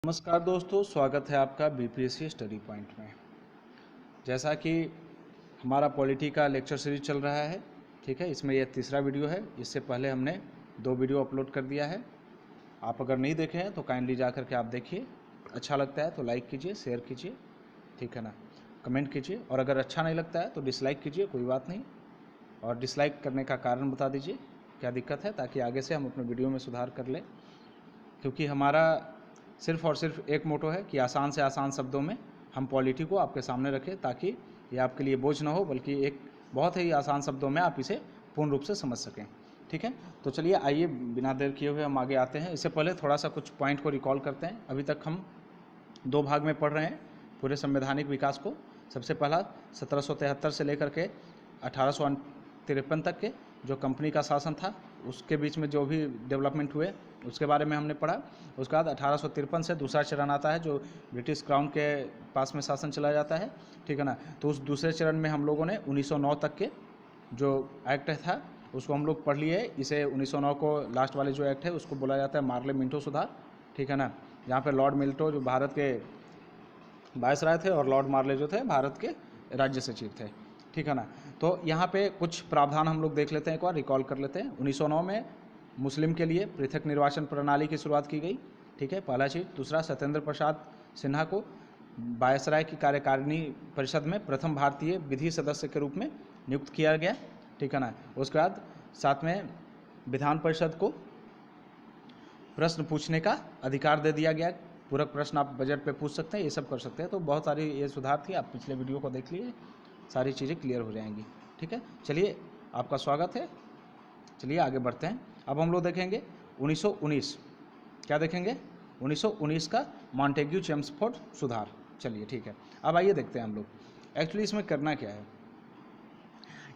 नमस्कार दोस्तों, स्वागत है आपका बीपीएससी स्टडी पॉइंट में। जैसा कि हमारा पॉलिटी का लेक्चर सीरीज चल रहा है, ठीक है, इसमें यह तीसरा वीडियो है। इससे पहले हमने 2 वीडियो अपलोड कर दिया है। आप अगर नहीं देखे हैं तो काइंडली जा कर के आप देखिए। अच्छा लगता है तो लाइक कीजिए, शेयर कीजिए, ठीक है ना, कमेंट कीजिए। और अगर अच्छा नहीं लगता है तो डिसलाइक कीजिए, कोई बात नहीं। और डिसलाइक करने का कारण बता दीजिए, क्या दिक्कत है, ताकि आगे से हम अपने वीडियो में सुधार कर लें। क्योंकि हमारा सिर्फ़ और सिर्फ एक मोटो है कि आसान से आसान शब्दों में हम पॉलिटी को आपके सामने रखें, ताकि ये आपके लिए बोझ ना हो, बल्कि एक बहुत ही आसान शब्दों में आप इसे पूर्ण रूप से समझ सकें। ठीक है, तो चलिए आइए बिना देर किए हुए हम आगे आते हैं। इससे पहले थोड़ा सा कुछ पॉइंट को रिकॉल करते हैं। अभी तक हम 2 भाग में पढ़ रहे हैं पूरे संवैधानिक विकास को। सबसे पहला 1773 से लेकर के 1853 तक के जो कंपनी का शासन था, उसके बीच में जो भी डेवलपमेंट हुए उसके बारे में हमने पढ़ा। उसके बाद 1853 से दूसरा चरण आता है, जो ब्रिटिश क्राउन के पास में शासन चला जाता है, ठीक है ना। तो उस दूसरे चरण में हम लोगों ने 1909 तक के जो एक्ट था उसको हम लोग पढ़ लिए। इसे 1909 को लास्ट वाले जो एक्ट है उसको बोला जाता है मार्ले मिंटो सुधार, ठीक है ना। यहाँ पर लॉर्ड मिंटो जो भारत के वायसराय थे और लॉर्ड मार्ले जो थे भारत के राज्य सचिव थे, ठीक है ना। तो यहाँ पे कुछ प्रावधान हम लोग देख लेते हैं, एक बार रिकॉल कर लेते हैं। 1909 में मुस्लिम के लिए पृथक निर्वाचन प्रणाली की शुरुआत की गई, ठीक है, पहला चीज़। दूसरा, सत्येंद्र प्रसाद सिन्हा को वायसराय की कार्यकारिणी परिषद में प्रथम भारतीय विधि सदस्य के रूप में नियुक्त किया गया, ठीक है ना। उसके बाद साथ में विधान परिषद को प्रश्न पूछने का अधिकार दे दिया गया। पूरक प्रश्न आप बजट पे पूछ सकते हैं, ये सब कर सकते हैं। तो बहुत सारी ये सुधार थी, आप पिछले वीडियो को देख लिए, सारी चीज़ें क्लियर हो जाएंगी, ठीक है। चलिए, आपका स्वागत है। चलिए आगे बढ़ते हैं। अब हम लोग देखेंगे 1919, क्या देखेंगे, 1919 का मॉन्टेग्यू चेम्सफोर्ड सुधार। चलिए ठीक है, अब आइए देखते हैं हम लोग एक्चुअली इसमें करना क्या है।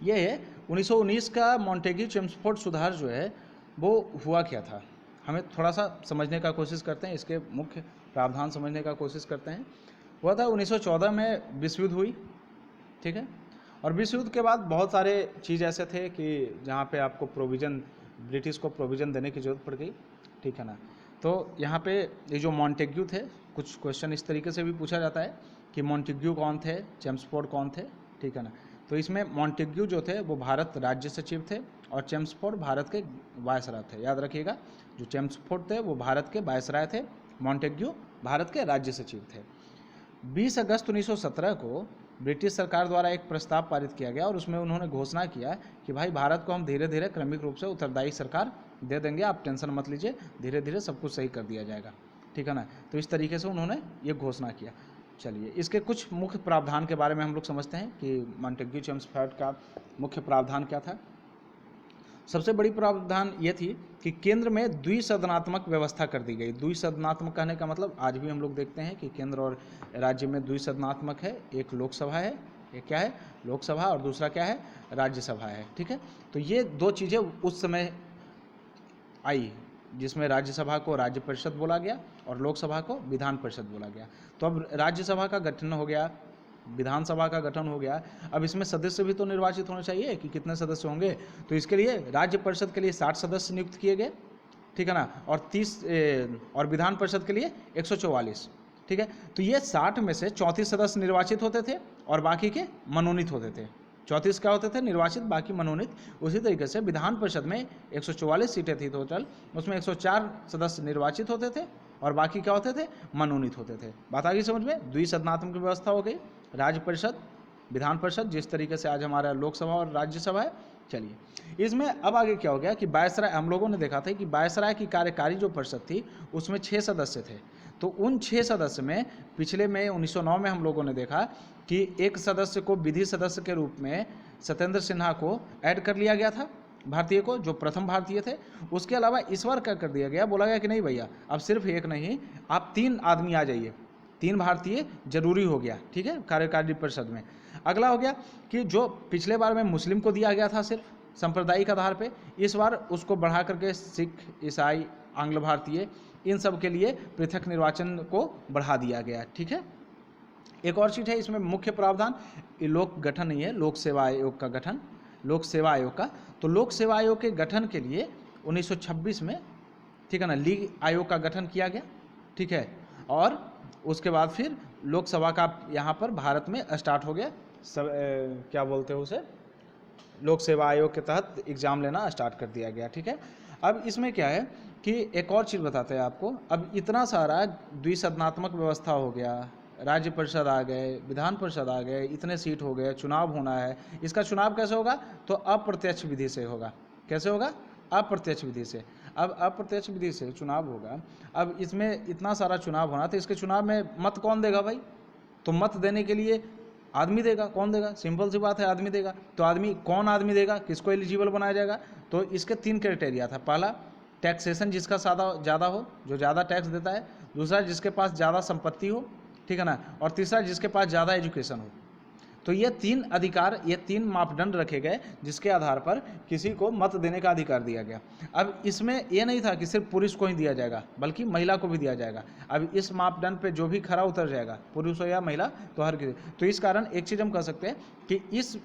ये है 1919 का मॉन्टेग्यू चेम्सफोर्ड सुधार जो है वो हुआ क्या था, हमें थोड़ा सा समझने का कोशिश करते हैं, इसके मुख्य प्रावधान समझने का कोशिश करते हैं। हुआ था 1914 में विश्व युद्ध हुई, ठीक है। और विश्व युद्ध के बाद बहुत सारे चीज़ ऐसे थे कि जहाँ पे आपको प्रोविज़न, ब्रिटिश को प्रोविज़न देने की ज़रूरत पड़ गई, ठीक है ना। तो यहाँ पे ये जो मॉन्टेग्यू थे, कुछ क्वेश्चन इस तरीके से भी पूछा जाता है कि मॉन्टेग्यू कौन थे, चेम्सफोर्ड कौन थे, ठीक है ना। तो इसमें मॉन्टेग्यू जो थे वो भारत राज्य सचिव थे और चेम्सफोर्ड भारत के वायसराय थे। याद रखिएगा, जो चेम्सफोर्ड थे वो भारत के वायसराय थे, मॉन्टेग्यू भारत के राज्य सचिव थे। 20 अगस्त 1917 को ब्रिटिश सरकार द्वारा एक प्रस्ताव पारित किया गया और उसमें उन्होंने घोषणा किया कि भाई भारत को हम धीरे धीरे क्रमिक रूप से उत्तरदायी सरकार दे देंगे, आप टेंशन मत लीजिए, धीरे धीरे सब कुछ सही कर दिया जाएगा, ठीक है ना। तो इस तरीके से उन्होंने ये घोषणा किया। चलिए, इसके कुछ मुख्य प्रावधान के बारे में हम लोग समझते हैं कि मॉन्टेग्यू चेम्सफोर्ड का मुख्य प्रावधान क्या था। सबसे बड़ी प्रावधान ये थी कि केंद्र में द्विसदनात्मक व्यवस्था कर दी गई। द्विसदनात्मक कहने का मतलब आज भी हम लोग देखते हैं कि केंद्र और राज्य में द्विसदनात्मक है। एक लोकसभा है, एक क्या है, लोकसभा, और दूसरा क्या है, राज्यसभा है, ठीक है। तो ये 2 चीज़ें उस समय आई, जिसमें राज्यसभा को राज्य परिषद बोला गया और लोकसभा को विधान परिषद बोला गया। तो अब राज्यसभा का गठन हो गया, विधानसभा का गठन हो गया। अब इसमें सदस्य भी तो निर्वाचित होने चाहिए कि कितने सदस्य होंगे। तो इसके लिए राज्य परिषद के लिए 60 सदस्य नियुक्त किए गए, ठीक है ना, और 30 और विधान परिषद के लिए 144, ठीक है। तो ये 60 में से 34 सदस्य निर्वाचित होते थे और बाकी के मनोनीत होते थे। 34 क्या होते थे, निर्वाचित, बाकी मनोनीत। उसी तरीके से विधान परिषद में 144 सीटें थी टोटल, उसमें 104 सदस्य निर्वाचित होते थे और बाकी क्या होते थे, मनोनीत होते थे। बात आ गई समझ में। द्विसदनात्मक व्यवस्था हो गई, राज्य परिषद, विधान परिषद, जिस तरीके से आज हमारा लोकसभा और राज्यसभा है। चलिए, इसमें अब आगे क्या हो गया कि वायसराय, हम लोगों ने देखा था कि वायसराय की कार्यकारी जो परिषद थी उसमें 6 सदस्य थे। तो उन 6 सदस्य में पिछले में 1909 में हम लोगों ने देखा कि एक सदस्य को विधि सदस्य के रूप में सत्येंद्र सिन्हा को ऐड कर लिया गया था, भारतीय को, जो प्रथम भारतीय थे। उसके अलावा इस बार क्या कर दिया गया, बोला गया कि नहीं भैया, अब सिर्फ एक नहीं, आप 3 आदमी आ जाइए, 3 भारतीय जरूरी हो गया, ठीक है, कार्यकारी परिषद में। अगला हो गया कि जो पिछले बार में मुस्लिम को दिया गया था सिर्फ सांप्रदायिक आधार पे, इस बार उसको बढ़ा करके सिख, ईसाई, आंग्ल भारतीय, इन सब के लिए पृथक निर्वाचन को बढ़ा दिया गया, ठीक है। एक और चीज़ है इसमें मुख्य प्रावधान, लोक गठन नहीं है, लोक सेवा आयोग का गठन, लोक सेवा आयोग का। तो लोक सेवा आयोग के गठन के लिए 1926 में, ठीक है ना, लीग आयोग का गठन किया गया, ठीक है। और उसके बाद फिर लोकसभा का यहाँ पर भारत में स्टार्ट हो गया। क्या बोलते हैं उसे, लोक सेवा आयोग के तहत एग्ज़ाम लेना स्टार्ट कर दिया गया। ठीक है, अब इसमें क्या है कि एक और चीज़ बताते हैं आपको। अब इतना सारा द्विसदनात्मक व्यवस्था हो गया, राज्य परिषद आ गए, विधान परिषद आ गए, इतने सीट हो गए, चुनाव होना है। इसका चुनाव कैसे होगा? तो अप्रत्यक्ष विधि से होगा। कैसे होगा? अप्रत्यक्ष विधि से। अब अप्रत्यक्ष विधि से चुनाव होगा। अब इसमें इतना सारा चुनाव होना, तो इसके चुनाव में मत कौन देगा भाई? तो मत देने के लिए आदमी देगा। कौन देगा? सिंपल सी बात है, आदमी देगा। तो आदमी कौन आदमी देगा? किसको एलिजिबल बनाया जाएगा? तो इसके 3 क्राइटेरिया था। पहला, टैक्सेशन जिसका ज़्यादा हो, जो ज़्यादा टैक्स देता है। दूसरा, जिसके पास ज़्यादा संपत्ति हो, ठीक है ना। और तीसरा, जिसके पास ज़्यादा एजुकेशन हो। तो ये 3 अधिकार, ये 3 मापदंड रखे गए जिसके आधार पर किसी को मत देने का अधिकार दिया गया। अब इसमें ये नहीं था कि सिर्फ पुरुष को ही दिया जाएगा, बल्कि महिला को भी दिया जाएगा। अब इस मापदंड पे जो भी खरा उतर जाएगा, पुरुष हो या महिला, तो हर किसी। तो इस कारण एक चीज़ हम कह सकते हैं कि इस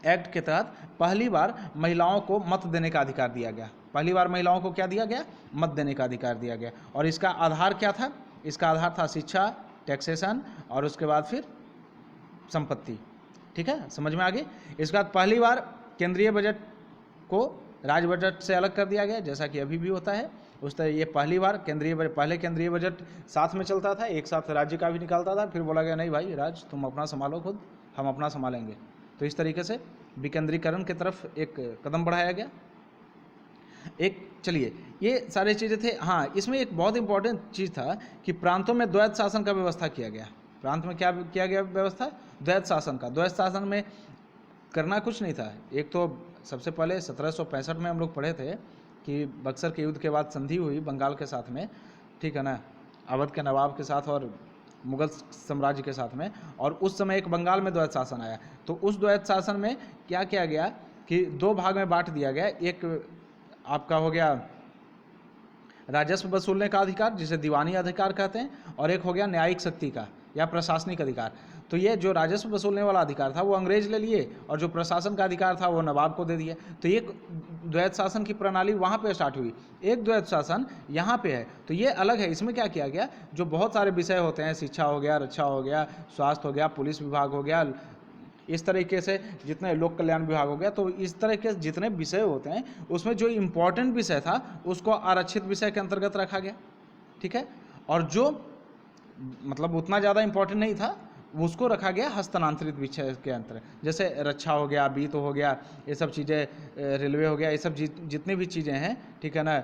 एक्ट के तहत पहली बार महिलाओं को मत देने का अधिकार दिया गया। पहली बार महिलाओं को क्या दिया गया? मत देने का अधिकार दिया गया। और इसका आधार क्या था? इसका आधार था शिक्षा, टैक्सेशन और उसके बाद फिर संपत्ति। ठीक है, समझ में आ गई। इसके बाद पहली बार केंद्रीय बजट को राज्य बजट से अलग कर दिया गया, जैसा कि अभी भी होता है उस तरह। ये पहली बार पहले केंद्रीय बजट साथ में चलता था, एक साथ राज्य का भी निकालता था। फिर बोला गया नहीं भाई, राज्य तुम अपना संभालो खुद, हम अपना संभालेंगे। तो इस तरीके से विकेंद्रीकरण की तरफ एक कदम बढ़ाया गया। एक चलिए, ये सारी चीज़ें थे। हाँ, इसमें एक बहुत इंपॉर्टेंट चीज़ था कि प्रांतों में द्वैध शासन का व्यवस्था किया गया। प्रांत में क्या किया गया व्यवस्था? द्वैध शासन का। द्वैध शासन में करना कुछ नहीं था। एक तो सबसे पहले 1765 में हम लोग पढ़े थे कि बक्सर के युद्ध के बाद संधि हुई बंगाल के साथ में, ठीक है ना, अवध के नवाब के साथ और मुगल साम्राज्य के साथ में। और उस समय एक बंगाल में द्वैध शासन आया। तो उस द्वैध शासन में क्या किया गया कि 2 भाग में बांट दिया गया। एक आपका हो गया राजस्व वसूलने का अधिकार, जिसे दीवानी अधिकार कहते हैं, और एक हो गया न्यायिक शक्ति का या प्रशासनिक अधिकार। तो ये जो राजस्व वसूलने वाला अधिकार था वो अंग्रेज ले लिए, और जो प्रशासन का अधिकार था वो नवाब को दे दिया। तो ये द्वैध शासन की प्रणाली वहाँ पे स्टार्ट हुई। एक द्वैध शासन यहाँ पे है, तो ये अलग है। इसमें क्या किया गया, जो बहुत सारे विषय होते हैं, शिक्षा हो गया, रक्षा हो गया, स्वास्थ्य हो गया, पुलिस विभाग हो गया, इस तरीके से जितने लोक कल्याण विभाग हो गया, तो इस तरह के जितने विषय होते हैं उसमें जो इम्पोर्टेंट विषय था उसको आरक्षित विषय के अंतर्गत रखा गया। ठीक है, और जो मतलब उतना ज़्यादा इम्पोर्टेंट नहीं था उसको रखा गया हस्तांतरित विषय के अंतर्गत। जैसे रक्षा हो गया, वित्त हो गया, ये सब चीज़ें, रेलवे हो गया, ये सब जितनी भी चीज़ें हैं, ठीक है ना,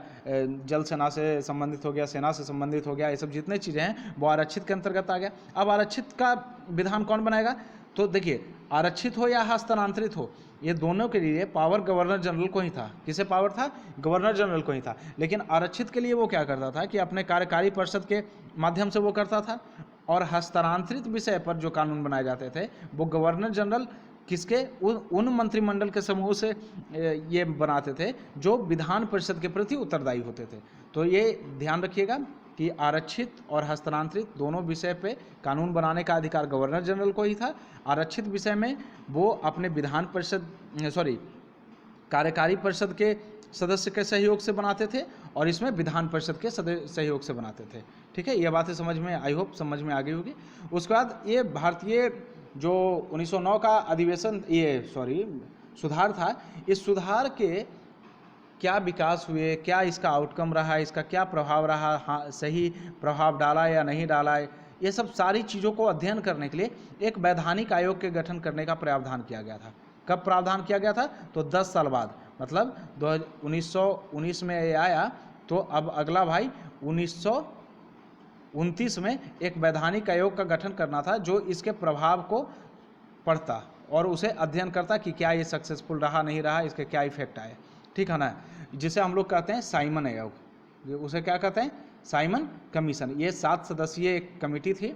जल सेना से संबंधित हो गया, सेना से संबंधित हो गया, ये सब जितने चीज़ें हैं वो आरक्षित के अंतर्गत आ गया। अब आरक्षित का विधान कौन बनाएगा? तो देखिए, आरक्षित हो या हस्तांतरित हो, ये दोनों के लिए पावर गवर्नर जनरल को ही था। किसे पावर था? गवर्नर जनरल को ही था। लेकिन आरक्षित के लिए वो क्या करता था कि अपने कार्यकारी परिषद के माध्यम से वो करता था, और हस्तांतरित विषय पर जो कानून बनाए जाते थे वो गवर्नर जनरल किसके? उन मंत्रिमंडल के समूह से ये बनाते थे जो विधान परिषद के प्रति उत्तरदायी होते थे। तो ये ध्यान रखिएगा कि आरक्षित और हस्तांतरित दोनों विषय पे कानून बनाने का अधिकार गवर्नर जनरल को ही था। आरक्षित विषय में वो अपने विधान परिषद कार्यकारी परिषद के सदस्य के सहयोग से बनाते थे, और इसमें विधान परिषद के सहयोग से बनाते थे। ठीक है, ये बातें समझ में, आई होप समझ में आ गई होगी। उसके बाद ये भारतीय जो 1909 का अधिवेशन, सुधार था, इस सुधार के क्या विकास हुए, क्या इसका आउटकम रहा, इसका क्या प्रभाव रहा, हाँ सही प्रभाव डाला या नहीं डाला, ये सब सारी चीज़ों को अध्ययन करने के लिए एक वैधानिक आयोग के गठन करने का प्रावधान किया गया था। कब प्रावधान किया गया था? तो 10 साल बाद, मतलब 1919 में ये आया, तो अब अगला भाई 1929 में एक वैधानिक आयोग का गठन करना था जो इसके प्रभाव को पढ़ता और उसे अध्ययन करता कि क्या ये सक्सेसफुल रहा, नहीं रहा, इसके क्या इफेक्ट आए। ठीक है ना, जिसे हम लोग कहते हैं साइमन आयोग। उसे क्या कहते हैं? Simon commission. ये 7 सदस्यीय एक कमेटी थी,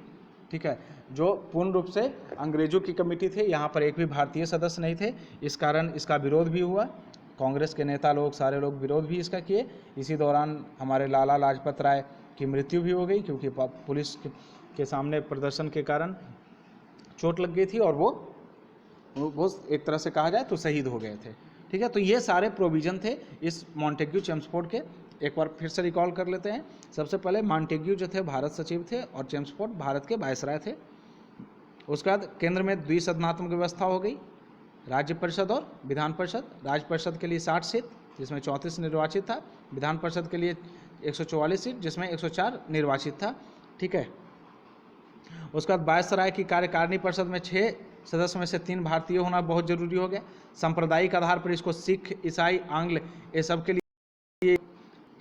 ठीक है, जो पूर्ण रूप से अंग्रेजों की कमेटी थी। यहाँ पर एक भी भारतीय सदस्य नहीं थे। इस कारण इसका विरोध भी हुआ। कांग्रेस के नेता लोग, सारे लोग विरोध भी इसका किए। इसी दौरान हमारे लाला लाजपत राय की मृत्यु भी हो गई, क्योंकि पुलिस के सामने प्रदर्शन के कारण चोट लग गई थी, और वो एक तरह से कहा जाए तो शहीद हो गए थे। ठीक है, तो ये सारे प्रोविज़न थे इस मॉन्टेग्यू चेम्सफोर्ड के एक बार फिर से रिकॉल कर लेते हैं। सबसे पहले मॉन्टेग्यू जो थे भारत सचिव थे और चेम्सफोर्ड भारत के वायसराय थे। उसके बाद केंद्र में द्विसदनात्मक व्यवस्था हो गई, राज्य परिषद और विधान परिषद। राज्य परिषद के लिए 60 सीट जिसमें 34 निर्वाचित था, विधान परिषद के लिए 144 सीट जिसमें 104 निर्वाचित था। ठीक है। उसके बाद वायसराय की कार्यकारिणी परिषद में 6 सदस्य में से 3 भारतीय होना बहुत जरूरी हो गया। सांप्रदायिक आधार पर इसको सिख, ईसाई, आंग्ल ये सब के लिए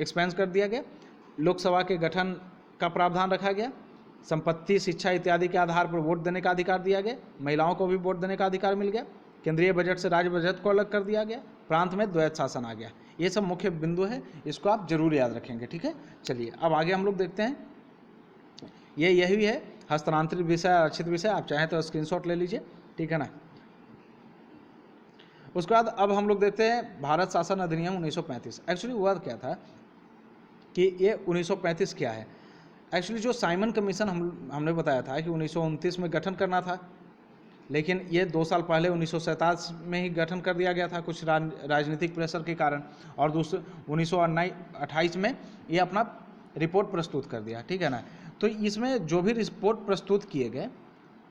एक्सपेंस कर दिया गया। लोकसभा के गठन का प्रावधान रखा गया। संपत्ति, शिक्षा इत्यादि के आधार पर वोट देने का अधिकार दिया गया। महिलाओं को भी वोट देने का अधिकार मिल गया। केंद्रीय बजट से राज्य बजट को अलग कर दिया गया। प्रांत में द्वैत शासन आ गया। ये सब मुख्य बिंदु है, इसको आप जरूर याद रखेंगे। ठीक है, चलिए अब आगे हम लोग देखते हैं। यही है हस्तांतरित विषय, आरक्षित विषय। आप चाहें तो स्क्रीनशॉट ले लीजिए। ठीक है ना। उसके बाद अब हम लोग देखते हैं भारत शासन अधिनियम 1935। एक्चुअली हुआ क्या था कि ये 1935 क्या है। एक्चुअली जो साइमन कमीशन हमने बताया था कि 1929 में गठन करना था, लेकिन ये 2 साल पहले 1927 में ही गठन कर दिया गया था कुछ राजनीतिक प्रेशर के कारण, और दूसरे 1928 में ये अपना रिपोर्ट प्रस्तुत कर दिया। ठीक है ना। तो इसमें जो भी रिपोर्ट प्रस्तुत किए गए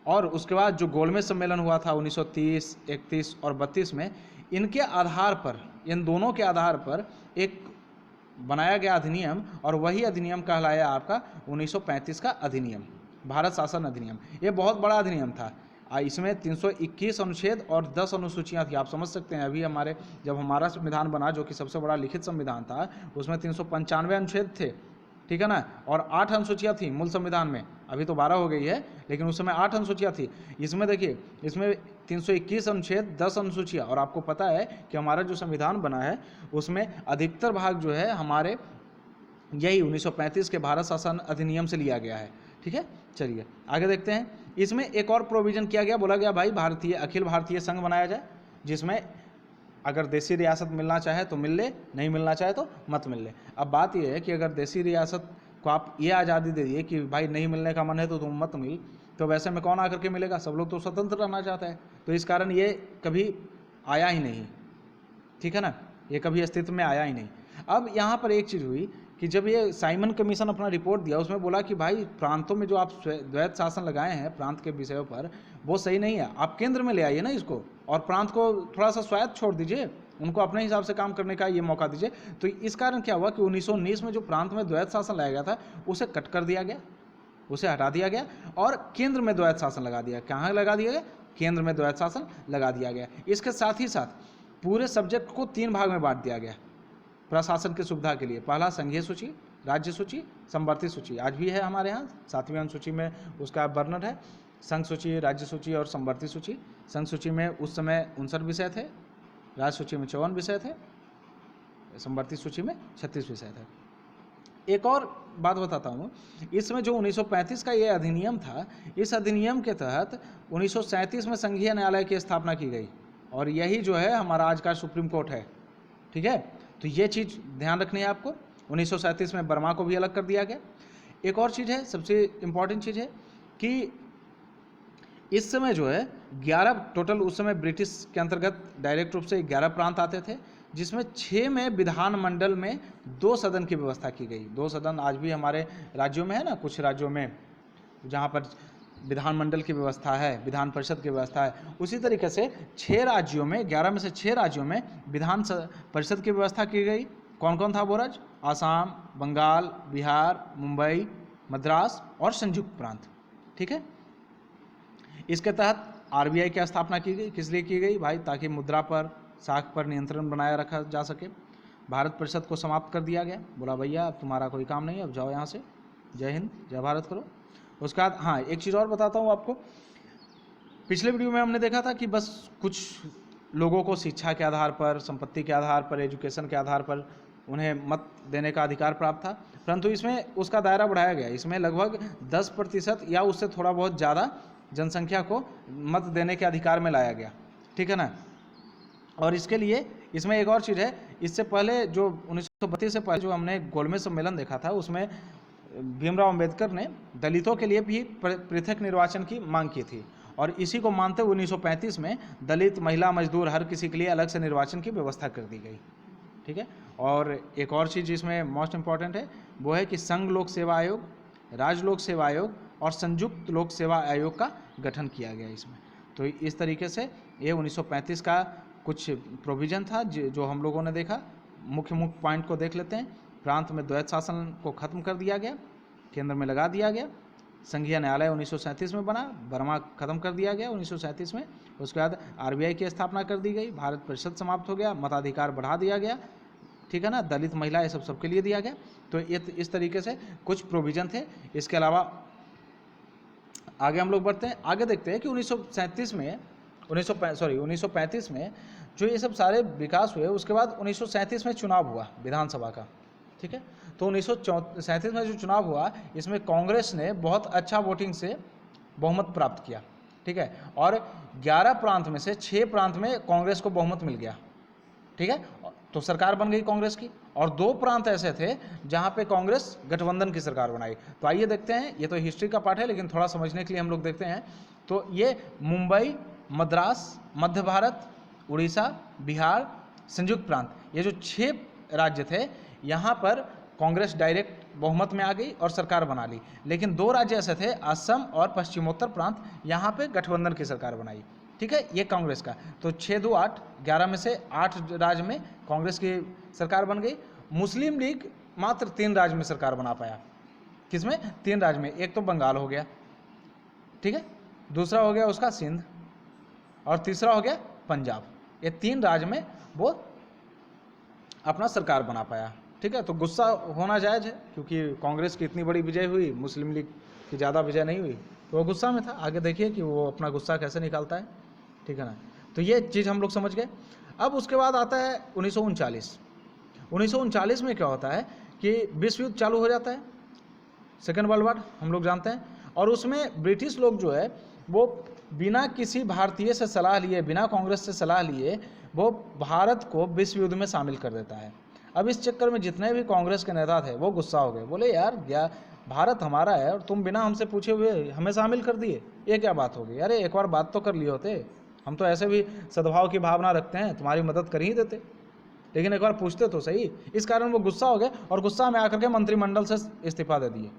और उसके बाद जो गोलमेज सम्मेलन हुआ था 1930, 31 और 32 में, इनके आधार पर, इन दोनों के आधार पर एक बनाया गया अधिनियम, और वही अधिनियम कहलाया आपका 1935 का अधिनियम, भारत शासन अधिनियम। ये बहुत बड़ा अधिनियम था। इसमें 321 अनुच्छेद और 10 अनुसूचियाँ थी। आप समझ सकते हैं अभी जब हमारा संविधान बना, जो कि सबसे बड़ा लिखित संविधान था, उसमें 395 अनुच्छेद थे। ठीक है ना। और 8 अनुसूचियाँ थी मूल संविधान में। अभी तो 12 हो गई है, लेकिन उस समय 8 अनुसूचियाँ थी। इसमें देखिए, इसमें 321 अनुच्छेद, 10 अनुसूचियाँ, और आपको पता है कि हमारा जो संविधान बना है उसमें अधिकतर भाग जो है हमारे यही 1935 के भारत शासन अधिनियम से लिया गया है। ठीक है, चलिए आगे देखते हैं। इसमें एक और प्रोविजन किया गया, बोला गया भाई अखिल भारतीय संघ बनाया जाए, जिसमें अगर देसी रियासत मिलना चाहे तो मिल ले, नहीं मिलना चाहे तो मत मिल ले। अब बात यह है कि अगर देसी रियासत को आप ये आज़ादी दे दिए कि भाई नहीं मिलने का मन है तो तुम मत मिल, तो वैसे में कौन आकर के मिलेगा? सब लोग तो स्वतंत्र रहना चाहता है। तो इस कारण ये कभी आया ही नहीं। ठीक है ना, ये कभी अस्तित्व में आया ही नहीं। अब यहाँ पर एक चीज़ हुई कि जब ये साइमन कमीशन अपना रिपोर्ट दिया, उसमें बोला कि भाई प्रांतों में जो आप द्वैत शासन लगाए हैं प्रांत के विषयों पर, वो सही नहीं है। आप केंद्र में ले आइए ना इसको, और प्रांत को थोड़ा सा स्वायत्त छोड़ दीजिए, उनको अपने हिसाब से काम करने का ये मौका दीजिए। तो इस कारण क्या हुआ कि 1919 में जो प्रांत में द्वैत शासन लाया गया था, उसे कट कर दिया गया, उसे हटा दिया गया, और केंद्र में द्वैत शासन लगा दिया। कहाँ लगा दिया गया? केंद्र में द्वैत शासन लगा दिया गया। इसके साथ ही साथ पूरे सब्जेक्ट को 3 भाग में बांट दिया गया प्रशासन की सुविधा के लिए। पहला संघीय सूची, राज्य सूची, संवर्ती सूची। आज भी है हमारे यहाँ 7वीं अनुसूची में उसका वर्णन है। संघ सूची, राज्य सूची और संवर्ती सूची। संघ सूची में उस समय 59 विषय थे, राज्य सूची में 54 विषय थे, संवर्ती सूची में 36 विषय थे। एक और बात बताता हूँ, इसमें जो 1935 का ये अधिनियम था, इस अधिनियम के तहत 1937 में संघीय न्यायालय की स्थापना की गई, और यही जो है हमारा आज का सुप्रीम कोर्ट है। ठीक है, तो ये चीज़ ध्यान रखनी है आपको। 1937 में बर्मा को भी अलग कर दिया गया। एक और चीज़ है, सबसे इम्पॉर्टेंट चीज़ है कि इस समय जो है 11 टोटल, उस समय ब्रिटिश के अंतर्गत डायरेक्ट रूप से 11 प्रांत आते थे, जिसमें 6 में विधानमंडल में 2 सदन की व्यवस्था की गई। 2 सदन आज भी हमारे राज्यों में है ना, कुछ राज्यों में जहाँ पर विधानमंडल की व्यवस्था है, विधान परिषद की व्यवस्था है, उसी तरीके से 6 राज्यों में, 11 में से 6 राज्यों में विधान परिषद की व्यवस्था की गई। कौन कौन था वो राज्य? आसाम, बंगाल, बिहार, मुंबई, मद्रास और संयुक्त प्रांत। ठीक है, इसके तहत आरबीआई की स्थापना की गई। किस लिए की गई भाई? ताकि मुद्रा पर, साख पर नियंत्रण बनाए रखा जा सके। भारत परिषद को समाप्त कर दिया गया, बोला भैया अब तुम्हारा कोई काम नहीं है, अब जाओ यहाँ से, जय हिंद जय भारत करो। उसके बाद हाँ, एक चीज़ और बताता हूँ आपको। पिछले वीडियो में हमने देखा था कि बस कुछ लोगों को शिक्षा के आधार पर, संपत्ति के आधार पर, एजुकेशन के आधार पर उन्हें मत देने का अधिकार प्राप्त था, परंतु इसमें उसका दायरा बढ़ाया गया। इसमें लगभग 10% या उससे थोड़ा बहुत ज़्यादा जनसंख्या को मत देने के अधिकार में लाया गया। ठीक है ना। और इसके लिए इसमें एक और चीज़ है, इससे पहले जो 1932 से पहले जो हमने गोलमेज सम्मेलन देखा था, उसमें भीमराव अंबेडकर ने दलितों के लिए भी पृथक निर्वाचन की मांग की थी, और इसी को मानते हुए 1935 में दलित, महिला, मजदूर हर किसी के लिए अलग से निर्वाचन की व्यवस्था कर दी गई। ठीक है, और एक और चीज़ इसमें मोस्ट इम्पॉर्टेंट है, वो है कि संघ लोक सेवा आयोग, राज्य लोक सेवा आयोग और संयुक्त लोक सेवा आयोग का गठन किया गया इसमें। तो इस तरीके से ये 1935 का कुछ प्रोविज़न था जो हम लोगों ने देखा। मुख्य पॉइंट को देख लेते हैं। प्रांत में द्वैत शासन को खत्म कर दिया गया, केंद्र में लगा दिया गया। संघीय न्यायालय 1937 में बना, बर्मा खत्म कर दिया गया 1937 में। उसके बाद आरबीआई की स्थापना कर दी गई, भारत परिषद समाप्त हो गया, मताधिकार बढ़ा दिया गया, ठीक है ना, दलित महिला ये सब सबके लिए दिया गया। तो ये इस तरीके से कुछ प्रोविज़न थे। इसके अलावा आगे हम लोग बढ़ते हैं, आगे देखते हैं कि 1935 में जो ये सब सारे विकास हुए, उसके बाद 1937 में चुनाव हुआ विधानसभा का, ठीक है। तो 1937 में जो चुनाव हुआ, इसमें कांग्रेस ने बहुत अच्छा वोटिंग से बहुमत प्राप्त किया, ठीक है। और 11 प्रांत में से 6 प्रांत में कांग्रेस को बहुमत मिल गया, ठीक है। तो सरकार बन गई कांग्रेस की। और 2 प्रांत ऐसे थे जहां पे कांग्रेस गठबंधन की सरकार बनाई। तो आइए देखते हैं, ये तो हिस्ट्री का पार्ट है लेकिन थोड़ा समझने के लिए हम लोग देखते हैं। तो ये मुंबई, मद्रास, मध्य भारत, उड़ीसा, बिहार, संयुक्त प्रांत, ये जो 6 राज्य थे, यहाँ पर कांग्रेस डायरेक्ट बहुमत में आ गई और सरकार बना ली। लेकिन 2 राज्य ऐसे थे, असम और पश्चिमोत्तर प्रांत, यहाँ पे गठबंधन की सरकार बनाई, ठीक है। ये कांग्रेस का। तो 6 2 8, 11 में से 8 राज्य में कांग्रेस की सरकार बन गई। मुस्लिम लीग मात्र 3 राज्य में सरकार बना पाया। किसमें? 3 राज्य में। एक तो बंगाल हो गया, ठीक है, दूसरा हो गया उसका सिंध, और तीसरा हो गया पंजाब। ये 3 राज्य में वो अपना सरकार बना पाया, ठीक है। तो गुस्सा होना जायज़ है, क्योंकि कांग्रेस की इतनी बड़ी विजय हुई, मुस्लिम लीग की ज़्यादा विजय नहीं हुई, तो वो गुस्सा में था। आगे देखिए कि वो अपना गुस्सा कैसे निकालता है, ठीक है ना। तो ये चीज़ हम लोग समझ गए। अब उसके बाद आता है 1939। 1939 में क्या होता है कि विश्व युद्ध चालू हो जाता है, सेकेंड वर्ल्ड वार, हम लोग जानते हैं। और उसमें ब्रिटिश लोग जो है वो बिना किसी भारतीय से सलाह लिए, बिना कांग्रेस से सलाह लिए, वो भारत को विश्व युद्ध में शामिल कर देता है। अब इस चक्कर में जितने भी कांग्रेस के नेता थे वो गुस्सा हो गए, बोले यार क्या भारत हमारा है और तुम बिना हमसे पूछे हुए हमें शामिल कर दिए, ये क्या बात हो गई? अरे एक बार बात तो कर लिए होते, हम तो ऐसे भी सद्भाव की भावना रखते हैं, तुम्हारी मदद कर ही देते, लेकिन एक बार पूछते तो सही। इस कारण वो गुस्सा हो गए और गुस्सा में आकर के मंत्रिमंडल से इस्तीफा दे दिए।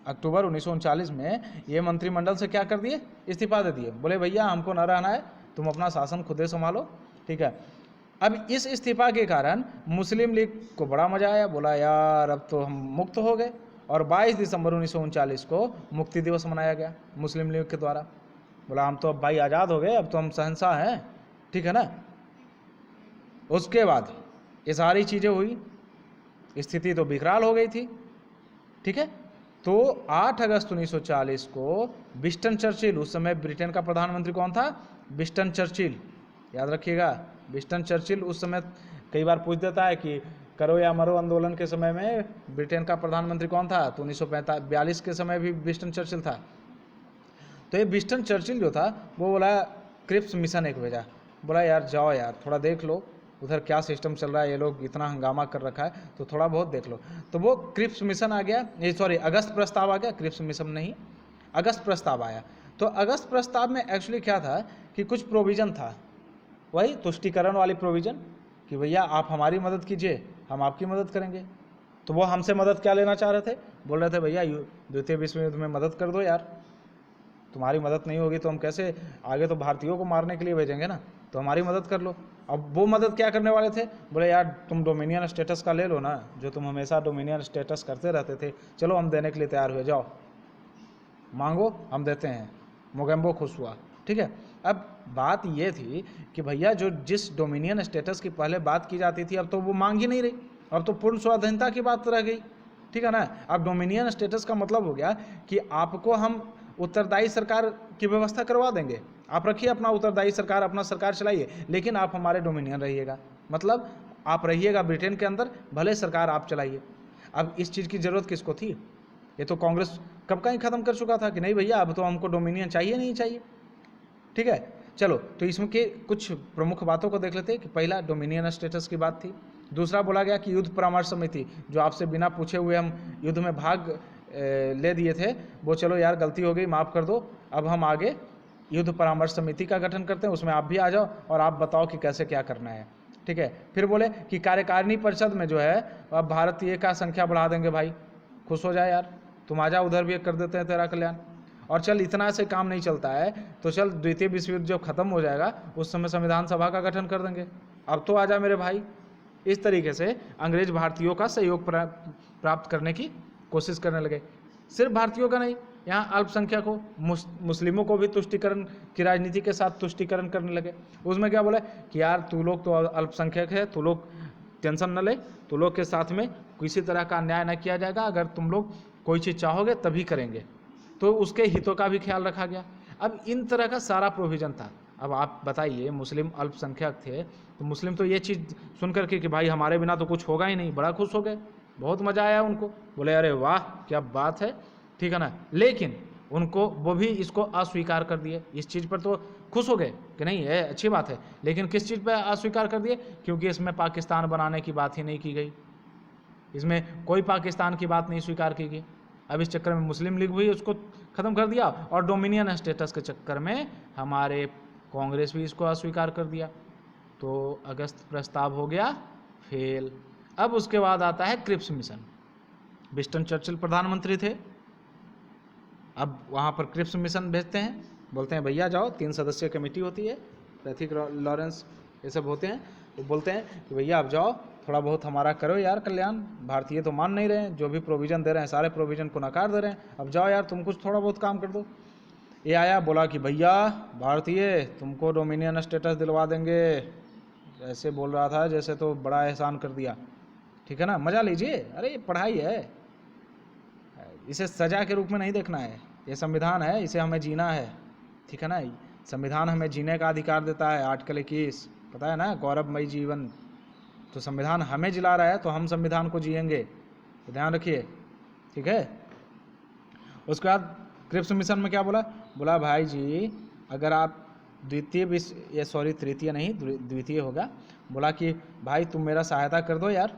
अक्टूबर 1939 में ये मंत्रिमंडल से क्या कर दिए? इस्तीफा दे दिए। बोले भैया हमको न रहना है, तुम अपना शासन खुद ही संभालो, ठीक है। अब इस इस्तीफा के कारण मुस्लिम लीग को बड़ा मजा आया, बोला यार अब तो हम मुक्त हो गए। और 22 दिसंबर 1939 को मुक्ति दिवस मनाया गया मुस्लिम लीग के द्वारा। बोला हम तो अब भाई आज़ाद हो गए, अब तो हम शहंशाह हैं, ठीक है ना। उसके बाद ये सारी चीज़ें हुई, स्थिति तो बिकराल हो गई थी, ठीक है। तो 8 अगस्त 1940 को विंस्टन चर्चिल, उस समय ब्रिटेन का प्रधानमंत्री कौन था? विंस्टन चर्चिल, याद रखिएगा। विंस्टन चर्चिल उस समय कई बार पूछ देता है कि करो या मरो आंदोलन के समय में ब्रिटेन का प्रधानमंत्री कौन था? तो 1942 के समय भी विंस्टन चर्चिल था। तो ये विंस्टन चर्चिल जो था वो बोला क्रिप्स मिशन एक भेजा, बोला यार जाओ यार थोड़ा देख लो उधर क्या सिस्टम चल रहा है, ये लोग इतना हंगामा कर रखा है तो थोड़ा बहुत देख लो। तो वो क्रिप्स मिशन आ गया, ये सॉरी अगस्त प्रस्ताव आ गया, क्रिप्स मिशन नहीं, अगस्त प्रस्ताव आया। तो अगस्त प्रस्ताव में एक्चुअली क्या था कि कुछ प्रोविज़न था, वही तुष्टीकरण वाली प्रोविज़न कि भैया आप हमारी मदद कीजिए, हम आपकी मदद करेंगे। तो वो हमसे मदद क्या लेना चाह रहे थे? बोल रहे थे भैया द्वितीय विश्व युद्ध में मदद कर दो यार, तुम्हारी मदद नहीं होगी तो हम कैसे, आगे तो भारतीयों को मारने के लिए भेजेंगे ना, तो हमारी मदद कर लो। अब वो मदद क्या करने वाले थे? बोले यार तुम डोमिनियन स्टेटस का ले लो ना, जो तुम हमेशा डोमिनियन स्टेटस करते रहते थे, चलो हम देने के लिए तैयार हुए, जाओ मांगो हम देते हैं। मोगेम्बो खुश हुआ, ठीक है। अब बात ये थी कि भैया जो जिस डोमिनियन स्टेटस की पहले बात की जाती थी अब तो वो मांग ही नहीं रही, अब तो पूर्ण स्वाधीनता की बात रह गई, ठीक है ना। अब डोमिनियन स्टेटस का मतलब हो गया कि आपको हम उत्तरदायी सरकार की व्यवस्था करवा देंगे, आप रखिए अपना उत्तरदायी सरकार, अपना सरकार चलाइए, लेकिन आप हमारे डोमिनियन रहिएगा, मतलब आप रहिएगा ब्रिटेन के अंदर, भले सरकार आप चलाइए। अब इस चीज़ की ज़रूरत किसको थी? ये तो कांग्रेस कब का ही ख़त्म कर चुका था कि नहीं भैया अब तो हमको डोमिनियन चाहिए नहीं चाहिए, ठीक है। चलो तो इसमें के कुछ प्रमुख बातों को देख लेते हैं कि पहला डोमिनियन स्टेटस की बात थी, दूसरा बोला गया कि युद्ध परामर्श समिति, जो आपसे बिना पूछे हुए हम युद्ध में भाग ले दिए थे, वो चलो यार गलती हो गई माफ़ कर दो, अब हम आगे युद्ध परामर्श समिति का गठन करते हैं, उसमें आप भी आ जाओ और आप बताओ कि कैसे क्या करना है। ठीक है। फिर बोले कि कार्यकारिणी परिषद में जो है अब भारतीय का संख्या बढ़ा देंगे। भाई खुश हो जाए यार, तुम आ जा, उधर भी कर देते हैं तेरा कल्याण। और चल इतना से काम नहीं चलता है तो चल द्वितीय विश्व युद्ध जब खत्म हो जाएगा उस समय संविधान सभा का गठन कर देंगे, अब तो आजा मेरे भाई। इस तरीके से अंग्रेज भारतीयों का सहयोग प्राप्त करने की कोशिश करने लगे। सिर्फ भारतीयों का नहीं, यहाँ अल्पसंख्यकों मुस्लिमों को भी तुष्टीकरण की राजनीति के साथ तुष्टीकरण करने लगे। उसमें क्या बोला कि यार तू लोग तो अल्पसंख्यक है, तू लोग टेंशन न ले, तू लोग के साथ में किसी तरह का अन्याय न किया जाएगा, अगर तुम लोग कोई चीज़ चाहोगे तभी करेंगे। तो उसके हितों का भी ख्याल रखा गया। अब इन तरह का सारा प्रोविज़न था। अब आप बताइए, मुस्लिम अल्पसंख्यक थे तो मुस्लिम तो ये चीज़ सुन करके कि भाई हमारे बिना तो कुछ होगा ही नहीं, बड़ा खुश हो गए, बहुत मज़ा आया उनको, बोले अरे वाह क्या बात है, ठीक है ना। लेकिन उनको वो भी इसको अस्वीकार कर दिए। इस चीज़ पर तो खुश हो गए कि नहीं ये अच्छी बात है, लेकिन किस चीज़ पर अस्वीकार कर दिए, क्योंकि इसमें पाकिस्तान बनाने की बात ही नहीं की गई, इसमें कोई पाकिस्तान की बात नहीं स्वीकार की गई। अब इस चक्कर में मुस्लिम लीग भी उसको ख़त्म कर दिया और डोमिनियन स्टेटस के चक्कर में हमारे कांग्रेस भी इसको अस्वीकार कर दिया। तो अगस्त प्रस्ताव हो गया फेल। अब उसके बाद आता है क्रिप्स मिशन। विंस्टन चर्चिल प्रधानमंत्री थे। अब वहाँ पर क्रिप्स मिशन भेजते हैं, बोलते हैं भैया जाओ, 3 सदस्यीय कमेटी होती है, पैथिक लॉरेंस ये सब होते हैं, तो बोलते हैं कि भैया आप जाओ थोड़ा बहुत हमारा करो यार कल्याण, भारतीय तो मान नहीं रहे हैं, जो भी प्रोविज़न दे रहे हैं सारे प्रोविज़न को नकार दे रहे हैं, अब जाओ यार तुम कुछ थोड़ा बहुत काम कर दो। ये आया बोला कि भैया भारतीय तुमको डोमिनियन स्टेटस दिलवा देंगे, ऐसे बोल रहा था जैसे तो बड़ा एहसान कर दिया, ठीक है ना, मज़ा लीजिए, अरे ये पढ़ाई है, इसे सजा के रूप में नहीं देखना है, ये संविधान है, इसे हमें जीना है, ठीक है ना। संविधान हमें जीने का अधिकार देता है, आर्टिकल 21 पता है ना, गौरवमयी जीवन, तो संविधान हमें जिला रहा है तो हम संविधान को जिएंगे, तो ध्यान रखिए, ठीक है। उसके बाद क्रिप्स मिशन में क्या बोला, बोला भाई जी अगर आप तृतीय नहीं द्वितीय होगा, बोला कि भाई तुम मेरा सहायता कर दो यार,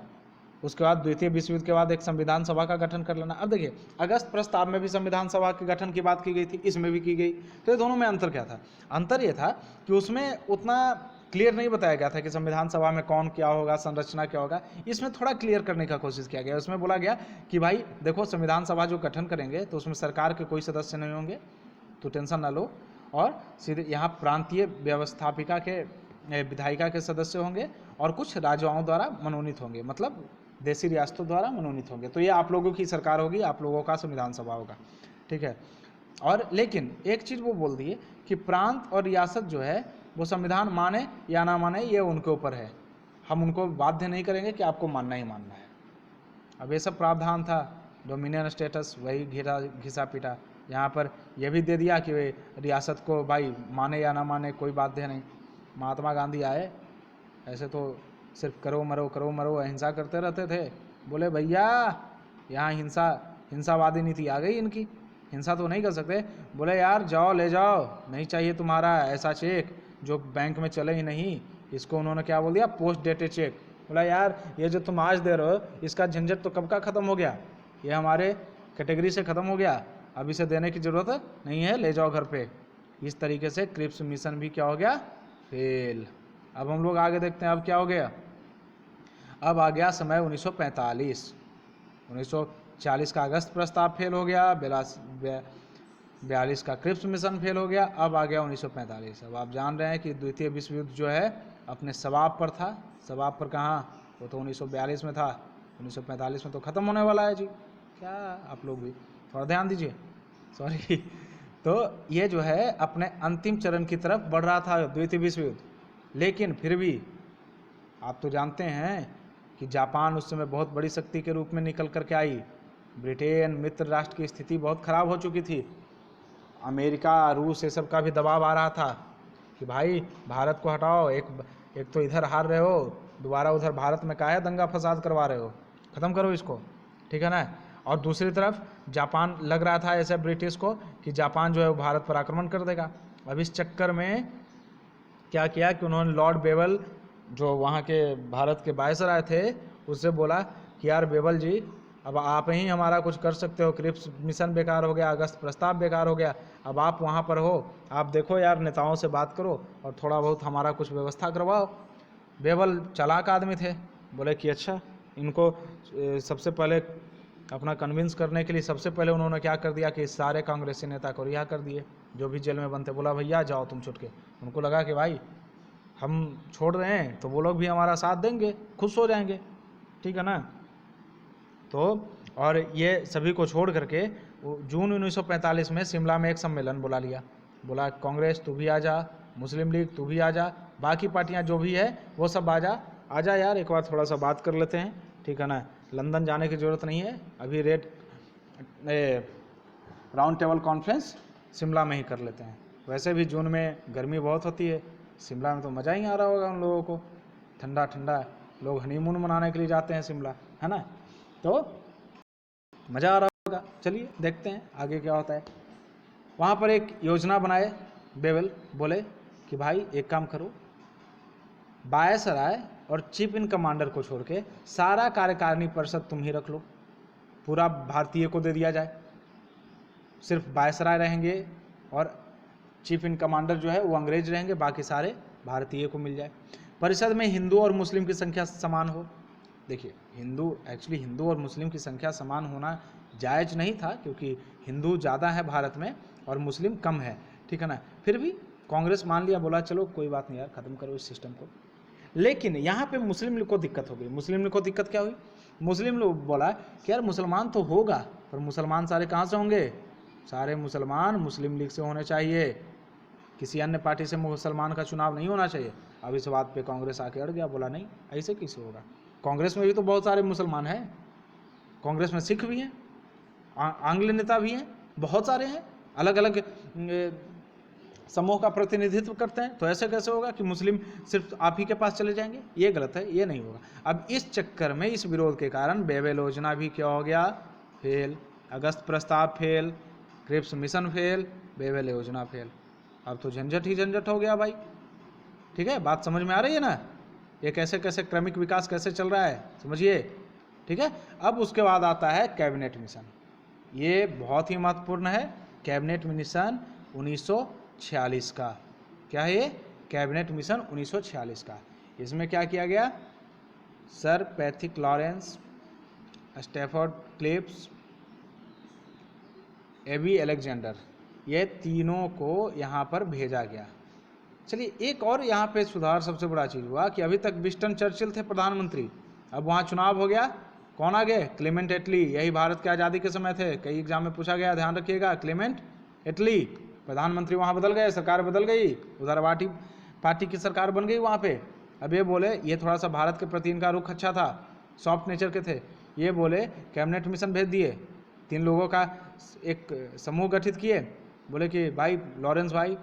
उसके बाद द्वितीय विश्व युद्ध के बाद एक संविधान सभा का गठन कर लेना। अब देखिए अगस्त प्रस्ताव में भी संविधान सभा के गठन की बात की गई थी, इसमें भी की गई, तो दोनों में अंतर क्या था, अंतर ये था कि उसमें उतना क्लियर नहीं बताया गया था कि संविधान सभा में कौन क्या होगा, संरचना क्या होगा, इसमें थोड़ा क्लियर करने का कोशिश किया गया। उसमें बोला गया कि भाई देखो संविधान सभा जो गठन करेंगे तो उसमें सरकार के कोई सदस्य नहीं होंगे, तो टेंशन ना लो, और सीधे यहाँ प्रांतीय व्यवस्थापिका के विधायिका के सदस्य होंगे और कुछ राजाओं द्वारा मनोनीत होंगे, मतलब देशी रियासतों द्वारा मनोनीत होंगे, तो ये आप लोगों की सरकार होगी, आप लोगों का संविधान सभा होगा, ठीक है। और लेकिन एक चीज़ वो बोल दिए कि प्रांत और रियासत जो है वो संविधान माने या ना माने ये उनके ऊपर है, हम उनको बाध्य नहीं करेंगे कि आपको मानना ही मानना है। अब ये सब प्रावधान था, डोमिनियन स्टेटस वही घिसा पीटा, यहाँ पर यह भी दे दिया कि रियासत को भाई माने या ना माने कोई बाध्य नहीं। महात्मा गांधी आए, ऐसे तो सिर्फ करो मरो अहिंसा करते रहते थे, बोले भैया यहाँ हिंसावादी नीति आ गई इनकी, हिंसा तो नहीं कर सकते, बोले यार जाओ ले जाओ, नहीं चाहिए तुम्हारा ऐसा चेक जो बैंक में चले ही नहीं, इसको उन्होंने क्या बोल दिया, पोस्ट डेटेड चेक। बोला यार ये जो तुम आज दे रहे हो इसका झंझट तो कब का ख़त्म हो गया, ये हमारे कैटेगरी से ख़त्म हो गया, अब इसे देने की ज़रूरत नहीं है, ले जाओ घर पे। इस तरीके से क्रिप्स मिशन भी क्या हो गया, फेल। अब हम लोग आगे देखते हैं अब क्या हो गया। अब आ गया समय 1945। 1940 का अगस्त प्रस्ताव फेल हो गया, 42 का क्रिप्स मिशन फेल हो गया, अब आ गया 1945। अब आप जान रहे हैं कि द्वितीय विश्व युद्ध जो है अपने शबाब पर था, शबाब पर कहाँ, वो तो 1942 में था, 1945 में तो ख़त्म होने वाला है जी, क्या आप लोग भी थोड़ा ध्यान दीजिए, सॉरी। तो ये जो है अपने अंतिम चरण की तरफ बढ़ रहा था द्वितीय विश्व युद्ध, लेकिन फिर भी आप तो जानते हैं कि जापान उस समय बहुत बड़ी शक्ति के रूप में निकल करके आई, ब्रिटेन मित्र राष्ट्र की स्थिति बहुत ख़राब हो चुकी थी, अमेरिका रूस ये सब का भी दबाव आ रहा था कि भाई भारत को हटाओ, एक तो इधर हार रहे हो, दोबारा उधर भारत में काहे दंगा फसाद करवा रहे हो, ख़त्म करो इसको, ठीक है ना। और दूसरी तरफ जापान लग रहा था ऐसे ब्रिटिश को कि जापान जो है वो भारत पर आक्रमण कर देगा। अब इस चक्कर में क्या किया कि उन्होंने लॉर्ड बेवल जो वहाँ के भारत के वायसराय थे उससे बोला कि यार बेवल जी अब आप ही हमारा कुछ कर सकते हो, क्रिप्स मिशन बेकार हो गया, अगस्त प्रस्ताव बेकार हो गया, अब आप वहाँ पर हो, आप देखो यार नेताओं से बात करो और थोड़ा बहुत हमारा कुछ व्यवस्था करवाओ। बेबल चालाक आदमी थे, बोले कि अच्छा इनको सबसे पहले अपना कन्विंस करने के लिए सबसे पहले उन्होंने क्या कर दिया कि सारे कांग्रेसी नेता को रिहा कर दिए जो भी जेल में बनते। बोला भैया जाओ तुम छुट के। उनको लगा कि भाई हम छोड़ रहे हैं तो वो लोग भी हमारा साथ देंगे, खुश हो जाएंगे, ठीक है ना। तो और ये सभी को छोड़ करके जून 1945 में शिमला में एक सम्मेलन बुला लिया। बोला कांग्रेस तू भी आ जा, मुस्लिम लीग तू भी आ जा, बाकी पार्टियां जो भी है वो सब आ जा यार, एक बार थोड़ा सा बात कर लेते हैं, ठीक है ना। लंदन जाने की ज़रूरत नहीं है, अभी राउंड टेबल कॉन्फ्रेंस शिमला में ही कर लेते हैं। वैसे भी जून में गर्मी बहुत होती है, शिमला में तो मज़ा ही आ रहा होगा उन लोगों को, ठंडा ठंडा, लोग हनीमून मनाने के लिए जाते हैं शिमला, है ना, तो मज़ा आ रहा होगा। चलिए देखते हैं आगे क्या होता है। वहाँ पर एक योजना बनाए बेबल, बोले कि भाई एक काम करो, वायसराय और चीफ इन कमांडर को छोड़ के सारा कार्यकारिणी परिषद तुम ही रख लो, पूरा भारतीय को दे दिया जाए, सिर्फ वायसराय रहेंगे और चीफ इन कमांडर जो है वो अंग्रेज रहेंगे, बाकी सारे भारतीय को मिल जाए। परिषद में हिंदू और मुस्लिम की संख्या समान हो। देखिए हिंदू और मुस्लिम की संख्या समान होना जायज़ नहीं था, क्योंकि हिंदू ज़्यादा है भारत में और मुस्लिम कम है, ठीक है ना। फिर भी कांग्रेस मान लिया, बोला चलो कोई बात नहीं यार, ख़त्म करो इस सिस्टम को। लेकिन यहाँ पे मुस्लिम लीग को दिक्कत हो गई। मुस्लिम लीग को दिक्कत क्या हुई? मुस्लिम लोग बोला कि यार मुसलमान तो होगा, पर मुसलमान सारे कहाँ से होंगे? सारे मुसलमान मुस्लिम लीग से होने चाहिए, किसी अन्य पार्टी से मुसलमान का चुनाव नहीं होना चाहिए। अब इस बात पे कांग्रेस आके अड़ गया, बोला नहीं ऐसे कैसे होगा, कांग्रेस में भी तो बहुत सारे मुसलमान हैं, कांग्रेस में सिख भी हैं, आंग्ल नेता भी हैं, बहुत सारे हैं, अलग अलग समूह का प्रतिनिधित्व करते हैं, तो ऐसे कैसे होगा कि मुस्लिम सिर्फ आप ही के पास चले जाएंगे? ये गलत है, ये नहीं होगा। अब इस चक्कर में, इस विरोध के कारण बेबल योजना भी क्या हो गया? फेल। अगस्त प्रस्ताव fail, Cripps mission fail, Wavell योजना फेल। अब तो झंझट ही झंझट हो गया भाई, ठीक है, बात समझ में आ रही है ना, ये कैसे कैसे क्रमिक विकास कैसे चल रहा है, समझिए, ठीक है। अब उसके बाद आता है कैबिनेट मिशन, ये बहुत ही महत्वपूर्ण है। कैबिनेट मिशन 1946 का, क्या है ये? कैबिनेट मिशन 1946 का। इसमें क्या किया गया? Sir Pethick Lawrence, Stafford Cripps, AV Alexander, ये तीनों को यहाँ पर भेजा गया। चलिए एक और यहाँ पे सुधार सबसे बड़ा चीज़ हुआ कि अभी तक विंस्टन चर्चिल थे प्रधानमंत्री, अब वहाँ चुनाव हो गया, कौन आ गए? क्लेमेंट एटली। यही भारत के आज़ादी के समय थे, कई एग्जाम में पूछा गया, ध्यान रखिएगा, क्लेमेंट एटली प्रधानमंत्री वहाँ बदल गए, सरकार बदल गई, उदारवादी पार्टी की सरकार बन गई वहाँ पे। अब ये बोले, ये थोड़ा सा भारत के प्रति इनका रुख अच्छा था, सॉफ्ट नेचर के थे, ये बोले कैबिनेट मिशन भेज दिए, 3 लोगों का एक समूह गठित किए, बोले कि भाई लॉरेंस भाई,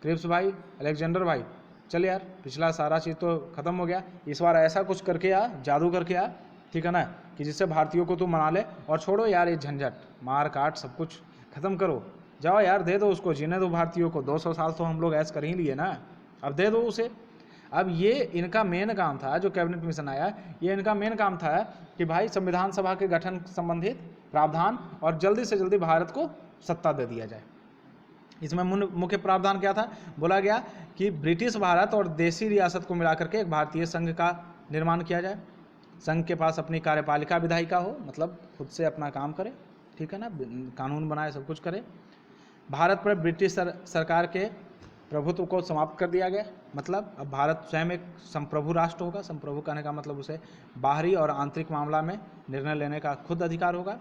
क्रिप्स भाई, अलेक्जेंडर भाई, चल यार पिछला सारा चीज़ तो ख़त्म हो गया, इस बार ऐसा कुछ करके आ, जादू करके आ, ठीक है ना, कि जिससे भारतीयों को तू मना ले, और छोड़ो यार ये झंझट, मार काट सब कुछ ख़त्म करो, जाओ यार दे दो उसको, जीने दो भारतीयों को, 200 साल तो हम लोग ऐश कर ही लिए ना, अब दे दो उसे। अब ये इनका मेन काम था, जो कैबिनेट मिशन आया, ये इनका मेन काम था कि भाई संविधान सभा के गठन संबंधित प्रावधान और जल्दी से जल्दी भारत को सत्ता दे दिया जाए। इसमें मुख्य प्रावधान क्या था? बोला गया कि ब्रिटिश भारत और देसी रियासत को मिलाकर के एक भारतीय संघ का निर्माण किया जाए, संघ के पास अपनी कार्यपालिका विधायिका हो, मतलब खुद से अपना काम करे, ठीक है ना, कानून बनाए, सब कुछ करे। भारत पर ब्रिटिश सरकार के प्रभुत्व को समाप्त कर दिया गया, मतलब अब भारत स्वयं एक संप्रभु राष्ट्र होगा। संप्रभु कहने का मतलब उसे बाहरी और आंतरिक मामला में निर्णय लेने का खुद अधिकार होगा।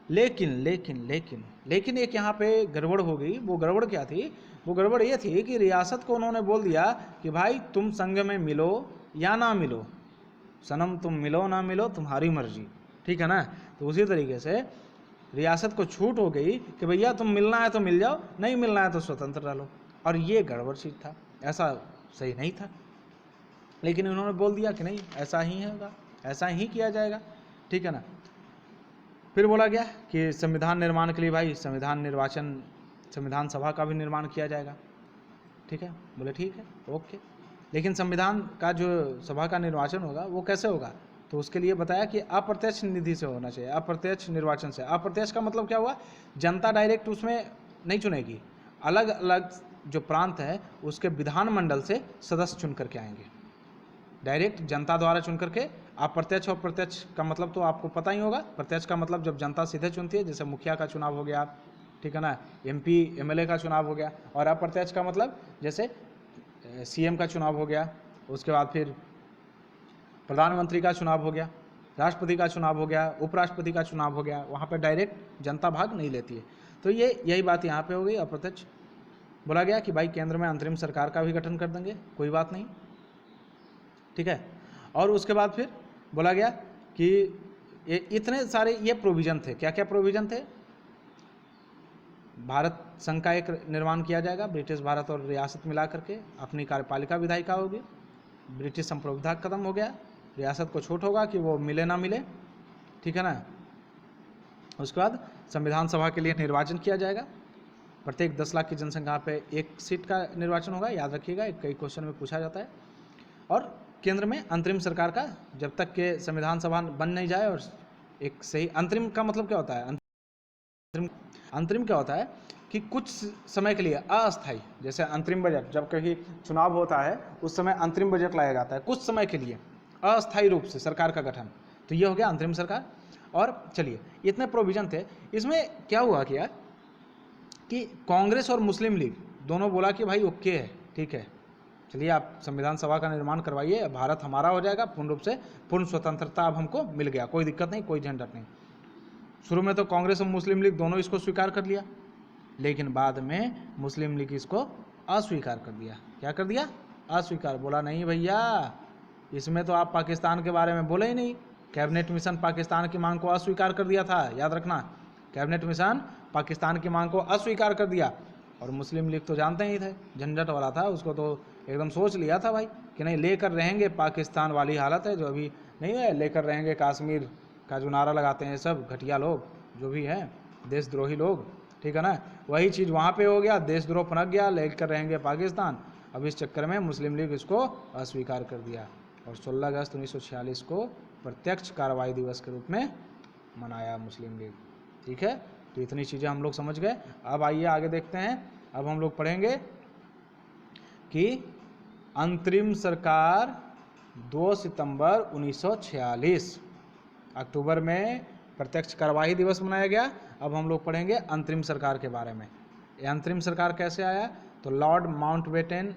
लेकिन एक यहाँ पे गड़बड़ हो गई। वो गड़बड़ क्या थी? वो गड़बड़ ये थी कि रियासत को उन्होंने बोल दिया कि भाई तुम संघ में मिलो या ना मिलो, सनम तुम मिलो ना मिलो तुम्हारी मर्जी, ठीक है ना। तो उसी तरीके से रियासत को छूट हो गई कि भैया तुम मिलना है तो मिल जाओ, नहीं मिलना है तो स्वतंत्र रह लो, और ये गड़बड़ चीज़ था, ऐसा सही नहीं था। लेकिन उन्होंने बोल दिया कि नहीं ऐसा ही होगा, ऐसा ही किया जाएगा, ठीक है ना। फिर बोला गया कि संविधान निर्माण के लिए भाई संविधान सभा का भी निर्माण किया जाएगा, ठीक है। बोले ठीक है, ओके, लेकिन संविधान का जो सभा का निर्वाचन होगा वो कैसे होगा? तो उसके लिए बताया कि अप्रत्यक्ष निधि से होना चाहिए, अप्रत्यक्ष निर्वाचन से। अप्रत्यक्ष का मतलब क्या हुआ? जनता डायरेक्ट उसमें नहीं चुनेगी, अलग अलग जो प्रांत है उसके विधानमंडल से सदस्य चुन करके आएंगे, डायरेक्ट जनता द्वारा चुन करके, आप प्रत्यक्ष और प्रत्यक्ष का मतलब तो आपको पता ही होगा। प्रत्यक्ष का मतलब जब जनता सीधे चुनती है, जैसे मुखिया का चुनाव हो गया, ठीक है ना, MP MLA का चुनाव हो गया। और अप्रत्यक्ष का मतलब जैसे CM का चुनाव हो गया, उसके बाद फिर प्रधानमंत्री का चुनाव हो गया, राष्ट्रपति का चुनाव हो गया, उपराष्ट्रपति का चुनाव हो गया। वहाँ पर डायरेक्ट जनता भाग नहीं लेती है। तो यही बात यहाँ पे हो गई। अप्रत्यक्ष बोला गया कि भाई केंद्र में अंतरिम सरकार का भी गठन कर देंगे, कोई बात नहीं, ठीक है। और उसके बाद फिर बोला गया कि इतने सारे ये प्रोविज़न थे। क्या क्या प्रोविज़न थे? भारत संघ का एक निर्माण किया जाएगा, ब्रिटिश भारत और रियासत मिला करके, अपनी कार्यपालिका विधायिका होगी, ब्रिटिश संप्रभुता खत्म हो गया, रियासत को छूट होगा कि वो मिले ना मिले, ठीक है ना। उसके बाद संविधान सभा के लिए निर्वाचन किया जाएगा, प्रत्येक 10 लाख की जनसंख्या पे एक सीट का निर्वाचन होगा, याद रखिएगा, कई क्वेश्चन में पूछा जाता है। और केंद्र में अंतरिम सरकार का, जब तक के संविधान सभा बन नहीं जाए और एक सही, अंतरिम का मतलब क्या होता है? अंतरिम क्या होता है कि कुछ समय के लिए अस्थायी, जैसे अंतरिम बजट, जब कहीं चुनाव होता है उस समय अंतरिम बजट लाया जाता है, कुछ समय के लिए अस्थायी रूप से सरकार का गठन, तो ये हो गया अंतरिम सरकार। और चलिए, इतने प्रोविजन थे। इसमें क्या हुआ क्या कि कांग्रेस और मुस्लिम लीग दोनों बोला कि भाई ओके है, ठीक है, चलिए आप संविधान सभा का निर्माण करवाइए, भारत हमारा हो जाएगा पूर्ण रूप से, पूर्ण स्वतंत्रता अब हमको मिल गया, कोई दिक्कत नहीं, कोई झंझट नहीं। शुरू में तो कांग्रेस और मुस्लिम लीग दोनों इसको स्वीकार कर लिया, लेकिन बाद में मुस्लिम लीग इसको अस्वीकार कर दिया। क्या कर दिया? अस्वीकार। बोला नहीं भैया, इसमें तो आप पाकिस्तान के बारे में बोले ही नहीं। कैबिनेट मिशन पाकिस्तान की मांग को अस्वीकार कर दिया था, याद रखना, कैबिनेट मिशन पाकिस्तान की मांग को अस्वीकार कर दिया। और मुस्लिम लीग तो जानते ही थे, झंझट वाला था, उसको तो एकदम सोच लिया था भाई कि नहीं, लेकर रहेंगे पाकिस्तान वाली हालत है जो अभी नहीं है, लेकर रहेंगे कश्मीर का जो नारा लगाते हैं सब घटिया लोग जो भी हैं, देशद्रोही लोग, ठीक है ना, वही चीज़ वहाँ पे हो गया, देशद्रोह पनप गया, लेकर रहेंगे पाकिस्तान। अब इस चक्कर में मुस्लिम लीग इसको अस्वीकार कर दिया और 16 अगस्त 1946 को प्रत्यक्ष कार्रवाई दिवस के रूप में मनाया मुस्लिम लीग, ठीक है। तो इतनी चीज़ें हम लोग समझ गए। अब आइए आगे देखते हैं। अब हम लोग पढ़ेंगे कि अंतरिम सरकार 2 सितंबर 1946, अक्टूबर में प्रत्यक्ष कार्यवाही दिवस मनाया गया। अब हम लोग पढ़ेंगे अंतरिम सरकार के बारे में। ये अंतरिम सरकार कैसे आया? तो लॉर्ड माउंटबेटन,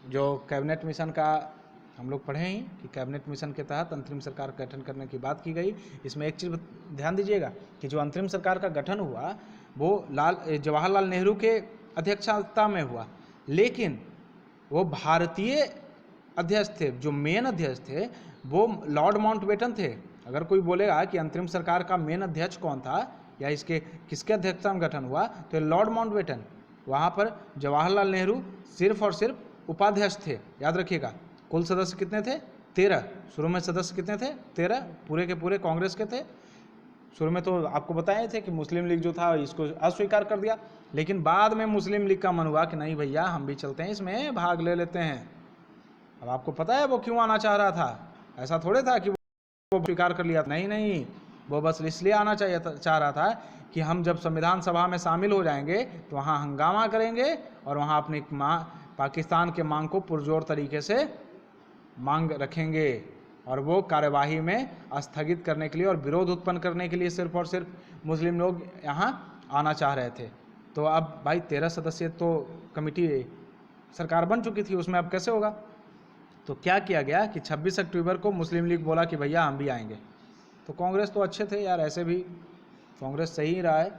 जो कैबिनेट मिशन का हम लोग पढ़े ही कि कैबिनेट मिशन के तहत अंतरिम सरकार का गठन करने की बात की गई। इसमें एक चीज़ ध्यान दीजिएगा कि जो अंतरिम सरकार का गठन हुआ वो जवाहरलाल नेहरू के अध्यक्षता में हुआ, लेकिन वो भारतीय अध्यक्ष थे, जो मेन अध्यक्ष थे वो लॉर्ड माउंटबेटन थे। अगर कोई बोलेगा कि अंतरिम सरकार का मेन अध्यक्ष कौन था या इसके किसके अध्यक्षता में गठन हुआ, तो लॉर्ड माउंटबेटन। वहाँ पर जवाहरलाल नेहरू सिर्फ और सिर्फ उपाध्यक्ष थे, याद रखिएगा। कुल सदस्य कितने थे? 13। शुरू में सदस्य कितने थे? 13, पूरे के पूरे कांग्रेस के थे। शुरू में तो आपको बताए थे कि मुस्लिम लीग जो था इसको अस्वीकार कर दिया, लेकिन बाद में मुस्लिम लीग का मन हुआ कि नहीं भैया हम भी चलते हैं, इसमें भाग ले लेते हैं। अब आपको पता है वो क्यों आना चाह रहा था? ऐसा थोड़े था कि वो स्वीकार कर लिया, नहीं, वो बस इसलिए आना चाह रहा था कि हम जब संविधान सभा में शामिल हो जाएंगे तो वहाँ हंगामा करेंगे और वहाँ अपनी पाकिस्तान के मांग को पुरजोर तरीके से मांग रखेंगे, और वो कार्यवाही में स्थगित करने के लिए और विरोध उत्पन्न करने के लिए सिर्फ और सिर्फ मुस्लिम लोग यहाँ आना चाह रहे थे। तो अब भाई 13 सदस्यीय तो कमेटी सरकार बन चुकी थी, उसमें अब कैसे होगा? तो क्या किया गया कि 26 अक्टूबर को मुस्लिम लीग बोला कि भैया हम भी आएंगे। तो कांग्रेस तो अच्छे थे यार, ऐसे भी कांग्रेस सही ही रहा है,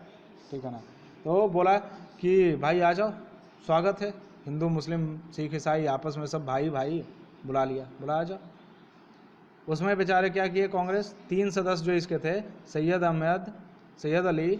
ठीक है ना। तो बोला कि भाई आ जाओ, स्वागत है, हिंदू मुस्लिम सिख ईसाई आपस में सब भाई भाई, बुला लिया, बुला आ जाओ। उसमें बेचारे क्या किए कांग्रेस, 3 सदस्य जो इसके थे, सैयद अहमद, सैयद अली,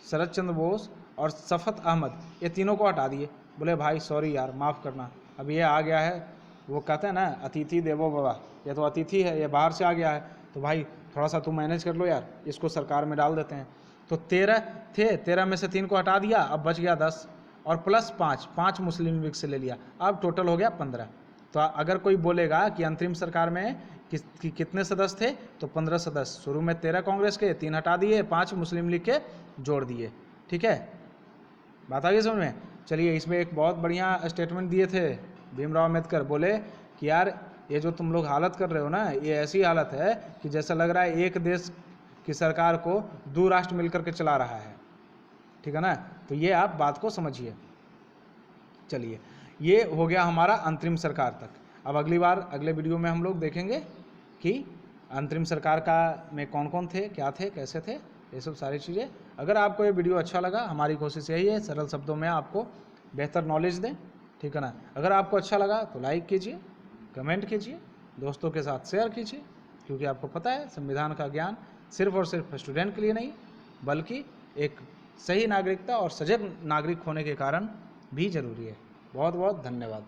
शरद चंद्र बोस और सफत अहमद, ये तीनों को हटा दिए। बोले भाई सॉरी यार, माफ़ करना, अब ये आ गया है, वो कहते हैं ना अतिथि देवो भव, ये तो अतिथि है, ये बाहर से आ गया है, तो भाई थोड़ा सा तुम मैनेज कर लो यार, इसको सरकार में डाल देते हैं। तो 13 थे, 13 में से 3 को हटा दिया, अब बच गया 10 और प्लस 5 मुस्लिम लीग से ले लिया, अब टोटल हो गया 15। तो अगर कोई बोलेगा कि अंतरिम सरकार में कितने सदस्य थे, तो 15 सदस्य। शुरू में 13 कांग्रेस के, 3 हटा दिए, 5 मुस्लिम लीग के जोड़ दिए, ठीक है, बात आ गई समझ में। चलिए, इसमें एक बहुत बढ़िया स्टेटमेंट दिए थे भीमराव अम्बेडकर, बोले कि यार ये जो तुम लोग हालत कर रहे हो ना, ये ऐसी हालत है कि जैसा लग रहा है एक देश की सरकार को दो राष्ट्र मिलकर के चला रहा है, ठीक है ना। तो ये आप बात को समझिए। चलिए, ये हो गया हमारा अंतरिम सरकार तक। अब अगली बार अगले वीडियो में हम लोग देखेंगे कि अंतरिम सरकार का में कौन कौन थे, क्या थे, कैसे थे, ये सब सारी चीज़ें। अगर आपको ये वीडियो अच्छा लगा, हमारी कोशिश यही है सरल शब्दों में आपको बेहतर नॉलेज दें, ठीक है ना। अगर आपको अच्छा लगा तो लाइक कीजिए, कमेंट कीजिए, दोस्तों के साथ शेयर कीजिए, क्योंकि आपको पता है संविधान का ज्ञान सिर्फ और सिर्फ स्टूडेंट के लिए नहीं, बल्कि एक सही नागरिकता और सजग नागरिक होने के कारण भी जरूरी है। बहुत बहुत धन्यवाद।